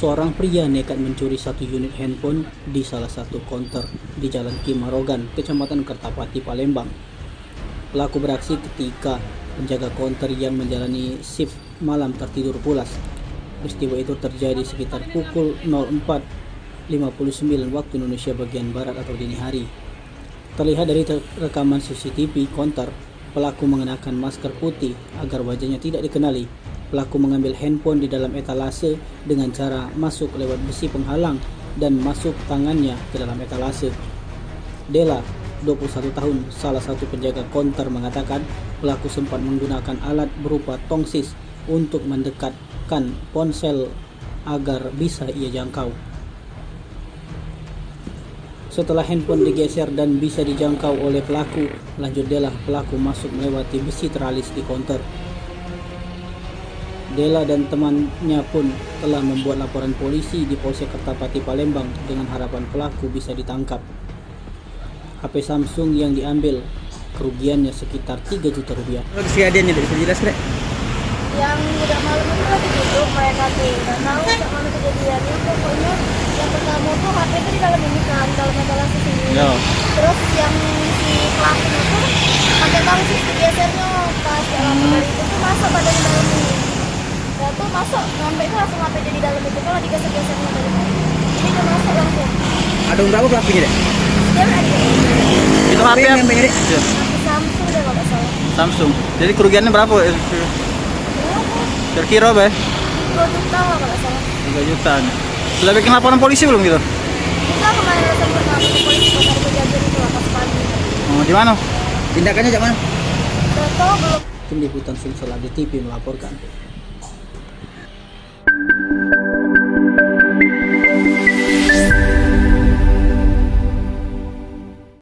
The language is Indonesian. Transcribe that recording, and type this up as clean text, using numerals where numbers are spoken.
Seorang pria nekat mencuri satu unit handphone di salah satu konter di Jalan Kimarogan, Kecamatan Kertapati, Palembang. Pelaku beraksi ketika penjaga konter yang menjalani shift malam tertidur pulas. Peristiwa itu terjadi sekitar pukul 04.59 waktu Indonesia bagian Barat atau dini hari. Terlihat dari rekaman CCTV konter, pelaku mengenakan masker putih agar wajahnya tidak dikenali. Pelaku mengambil handphone di dalam etalase dengan cara masuk lewat besi penghalang dan masuk tangannya ke dalam etalase. Dela, 21 tahun, salah satu penjaga konter mengatakan pelaku sempat menggunakan alat berupa tongsis untuk mendekatkan ponsel agar bisa ia jangkau. Setelah handphone digeser dan bisa dijangkau oleh pelaku, lanjut Dela, pelaku masuk melewati besi teralis di konter. Dela dan temannya pun telah membuat laporan polisi di Polsek Kertapati, Palembang dengan harapan pelaku bisa ditangkap. HP Samsung yang diambil kerugiannya sekitar 3 juta rupiah. Kejadiannya bisa jelas, Rek? Yang udah malam itu lagi duduk mereka tuh nggak tahu mana kejadiannya. Pokoknya yang pertama tuh HP itu di dalam ini kan, dalam etalase sini. Terus yang si pelakunya tuh pakai tongsis digesernya pas dalam dari itu tuh masuk badan di dalam ini. Nah tuh masuk sampai itu langsung HP jadi dalam itu kalau digeser-gesernya dari tadi. Ini udah masuk langsung. Ada berapa pelakunya, Dek? Dia ada Itu HP yang punya, Dek? Samsung deh kalau nggak salah. Samsung. Jadi kerugiannya berapa? Berapa? Kira-kira apa ya? 2 juta lah kalau nggak salah. 3 jutaan. Sudah bikin laporan polisi belum gitu? Kita kemarin sempat ngapus polisi pas ada kejadian itu lah pas pagi. Oh, di mana? Tindakannyaจากmana? Udah tahu belum? Tim Liputan Sumsel TV melaporkan.